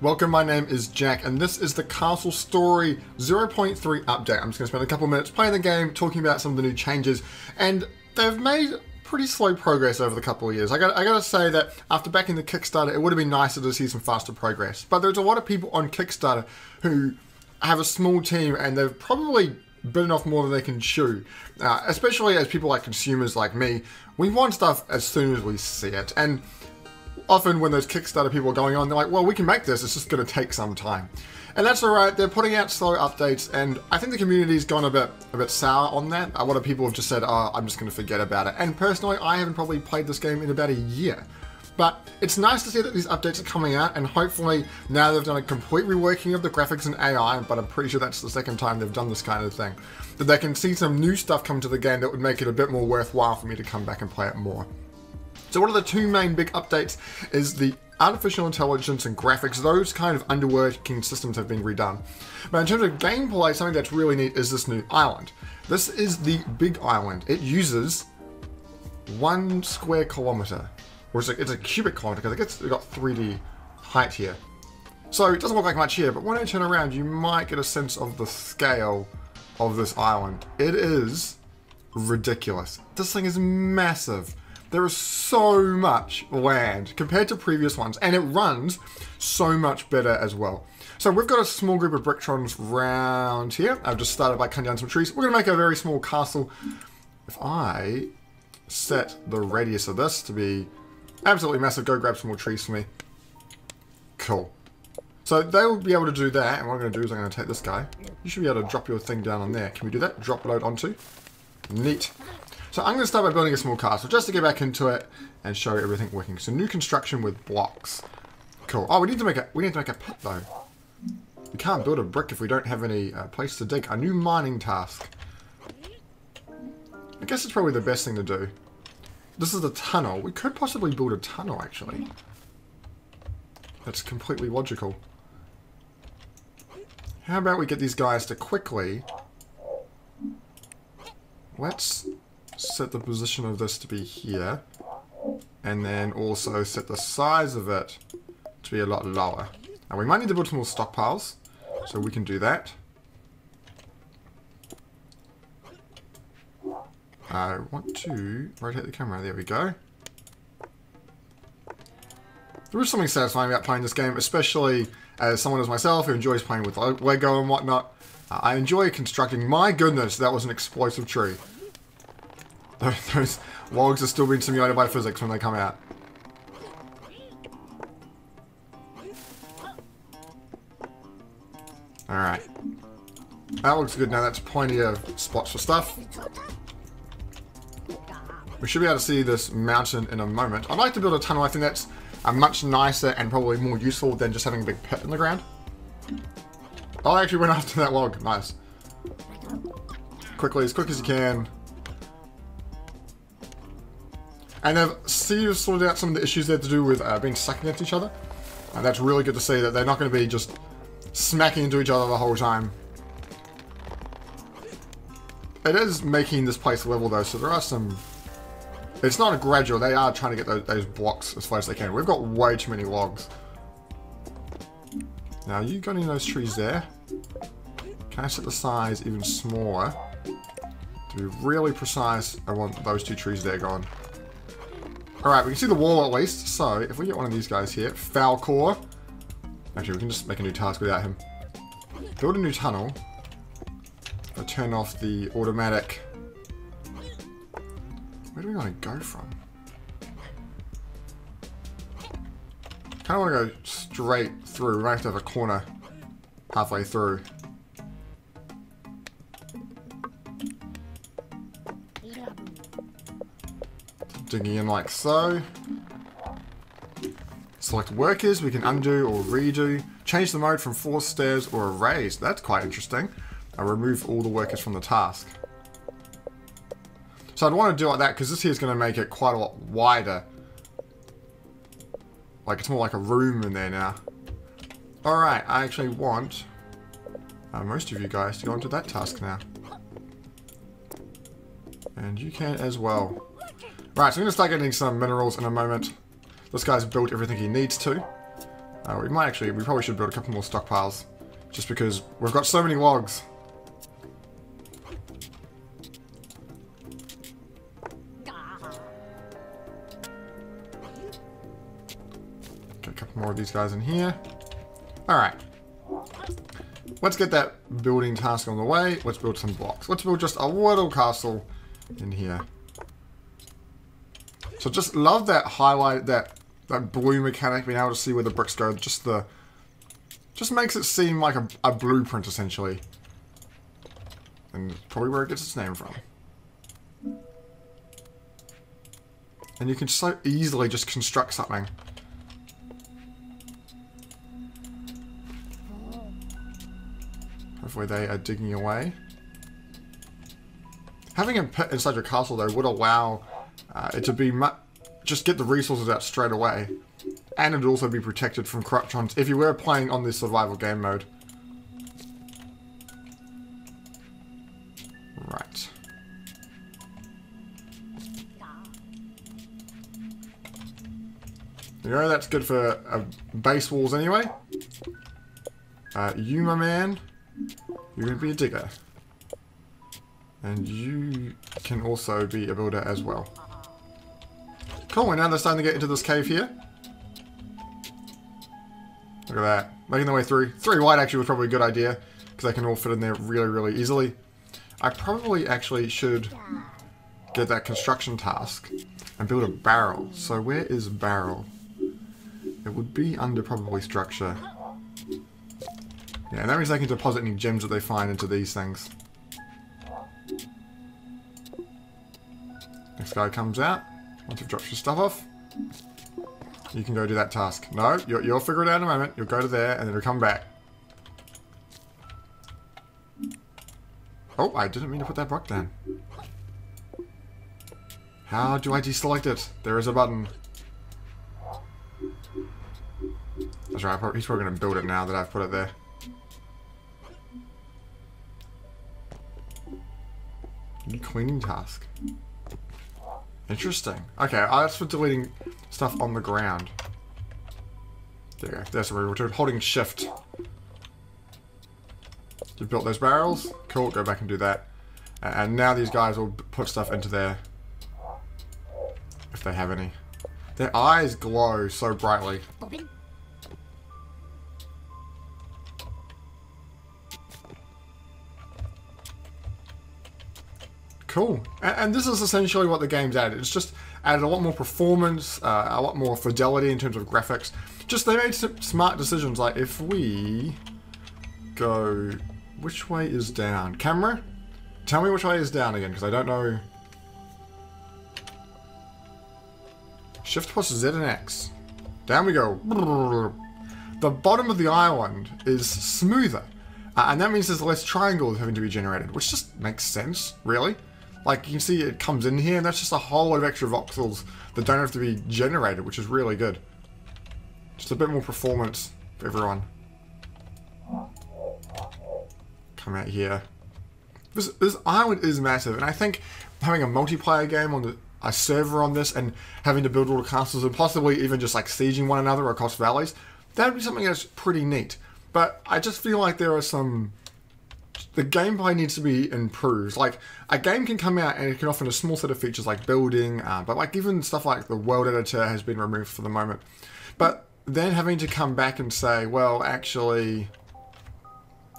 Welcome, my name is Jack, and this is the Castle Story 0.3 update. I'm just going to spend a couple minutes playing the game, talking about some of the new changes, and they've made pretty slow progress over the couple of years. I gotta say that after backing the Kickstarter, it would have been nicer to see some faster progress. But there's a lot of people on Kickstarter who have a small team, and they've probably bitten off more than they can chew. Especially as people like consumers like me, we want stuff as soon as we see it. And often when those Kickstarter people are going on, they're like, well, we can make this, it's just going to take some time. And that's alright, they're putting out slow updates, and I think the community's gone a bit sour on that. A lot of people have just said, oh, I'm just going to forget about it. And personally, I haven't probably played this game in about a year. But it's nice to see that these updates are coming out, and hopefully now they've done a complete reworking of the graphics and AI, but I'm pretty sure that's the second time they've done this kind of thing, that they can see some new stuff come to the game that would make it a bit more worthwhile for me to come back and play it more. So one of the two main big updates is the artificial intelligence and graphics. Those kind of underworking systems have been redone. But in terms of gameplay, something that's really neat is this new island. This is the big island. It uses 1 square kilometer. Or it's a cubic kilometer, because it's got 3D height here. So it doesn't look like much here, but when I turn around, you might get a sense of the scale of this island. It is ridiculous. This thing is massive. There is so much land compared to previous ones, and it runs so much better as well. So we've got a small group of Bricktrons around here. I've just started by cutting down some trees. We're going to make a very small castle. If I set the radius of this to be absolutely massive, go grab some more trees for me. Cool. So they will be able to do that, and what I'm going to do is I'm going to take this guy. You should be able to drop your thing down on there. Can we do that? Drop load onto. Neat. So I'm going to start by building a small castle, just to get back into it and show everything working. So new construction with blocks. Cool. Oh, we need to make a pit though. We can't build a brick if we don't have any place to dig. A new mining task. I guess it's probably the best thing to do. This is the tunnel. We could possibly build a tunnel, actually. That's completely logical. How about we get these guys to quickly... Let's set the position of this to be here. And then also set the size of it to be a lot lower. Now we might need to build some more stockpiles. So we can do that. I want to rotate the camera. There we go. There is something satisfying about playing this game, especially as someone as myself who enjoys playing with Lego and whatnot. I enjoy constructing. My goodness, that was an explosive tree. Those logs are still being simulated by physics when they come out. Alright. That looks good now. That's plenty of spots for stuff. We should be able to see this mountain in a moment. I'd like to build a tunnel. I think that's much nicer and probably more useful than just having a big pit in the ground. Oh, I actually went after that log. Nice. Quickly, as quick as you can. And they've sorted out some of the issues they had to do with being stuck against each other. And that's really good to see that they're not going to be just smacking into each other the whole time. It is making this place level though, so there are some... It's not a gradual, they are trying to get those blocks as far as they can. We've got way too many logs. Now, you got any of those trees there? Can I set the size even smaller? To be really precise, I want those 2 trees there gone. Alright, we can see the wall at least. So, if we get one of these guys here, Falcor. Actually, we can just make a new task without him. Build a new tunnel. I'll turn off the automatic... Where do we want to go from? Kind of want to go straight through. We might have to have a corner halfway through. Digging in like so. Select workers. We can undo or redo. Change the mode from forced stairs or erased. That's quite interesting. I'll remove all the workers from the task. So I'd want to do it like that because this here is going to make it quite a lot wider. Like it's more like a room in there now. Alright, I actually want most of you guys to go into that task now. And you can as well. Right, so I'm going to start getting some minerals in a moment. This guy's built everything he needs to. We probably should build a couple more stockpiles. Just because we've got so many logs. Get a couple more of these guys in here. Alright. Let's get that building task on the way. Let's build some blocks. Let's build just a little castle in here. So just love that highlight, that blue mechanic, being able to see where the bricks go. Just makes it seem like a blueprint, essentially. And probably where it gets its name from. And you can so easily just construct something. Hopefully they are digging away. Having a pit inside your castle, though, would allow it to be just get the resources out straight away. And it would also be protected from corruptions if you were playing on this survival game mode. Right. You know, that's good for base walls anyway. You, my man, you're going to be a digger. And you can also be a builder as well. Cool, and now they're starting to get into this cave here. Look at that. Making their way through. 3 wide actually was probably a good idea, because they can all fit in there really, really easily. I probably actually should get that construction task and build a barrel. So where is barrel? It would be under probably structure. Yeah, and that means they can deposit any gems that they find into these things. Next guy comes out. Once you've dropped your stuff off, you can go do that task. No, you'll figure it out in a moment. You'll go to there, and then you'll come back. Oh, I didn't mean to put that block down. How do I deselect it? There is a button. That's right, he's probably going to build it now that I've put it there. New cleaning task. Interesting. Okay, that's for deleting stuff on the ground. There you go. There's where we're holding shift. You've built those barrels. Cool, go back and do that. And now these guys will put stuff into there. If they have any. Their eyes glow so brightly. Cool. And this is essentially what the game's added. It's just added a lot more performance, a lot more fidelity in terms of graphics. Just they made some smart decisions, like if we go... Which way is down? Camera? Tell me which way is down again, because I don't know. Shift plus Z and X. Down we go. The bottom of the island is smoother. And that means there's less triangles having to be generated, which just makes sense, really. Like, you can see it comes in here, and that's just a whole lot of extra voxels that don't have to be generated, which is really good. Just a bit more performance for everyone. Come out here. This island is massive, and I think having a multiplayer game on a server on this, and having to build all the castles, and possibly even just like sieging one another across valleys, that would be something that's pretty neat. But I just feel like there are some... The gameplay needs to be improved. Like, a game can come out and it can offer a small set of features like building, but like even stuff like the world editor has been removed for the moment. But then having to come back and say, well, actually,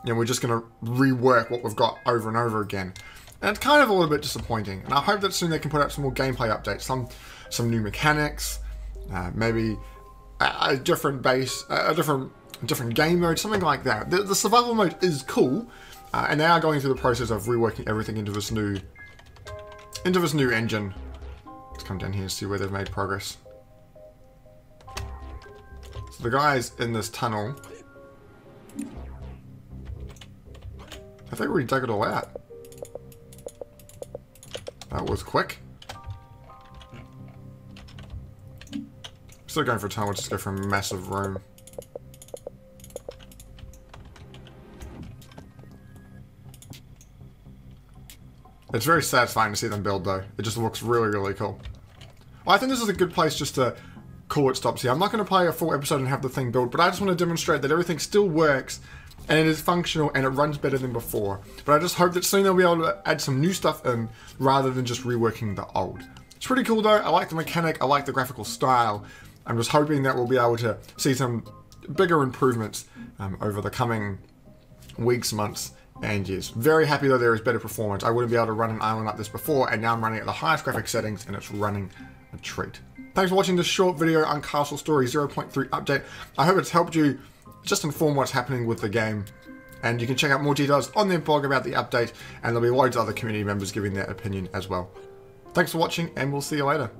you know, we're just going to rework what we've got over and over again. And it's kind of a little bit disappointing. And I hope that soon they can put out some more gameplay updates, some new mechanics, maybe a different base, a different game mode, something like that. The survival mode is cool. And they are going through the process of reworking everything into this new engine. Let's come down here and see where they've made progress. So the guys in this tunnel, I think we already dug it all out. That was quick. Instead of going for a tunnel, we'll just go for a massive room. It's very satisfying to see them build, though. It just looks really, really cool. Well, I think this is a good place just to call it stops here. I'm not going to play a full episode and have the thing build, but I just want to demonstrate that everything still works and it is functional and it runs better than before. But I just hope that soon they'll be able to add some new stuff in rather than just reworking the old. It's pretty cool though. I like the mechanic, I like the graphical style. I'm just hoping that we'll be able to see some bigger improvements over the coming weeks, months, and years. Very happy though there is better performance. I wouldn't be able to run an island like this before, and now I'm running at the highest graphic settings and it's running a treat. Thanks for watching this short video on Castle Story 0.3 update. I hope it's helped you just inform what's happening with the game. And you can check out more details on their blog about the update, and there'll be loads of other community members giving their opinion as well. Thanks for watching, and we'll see you later.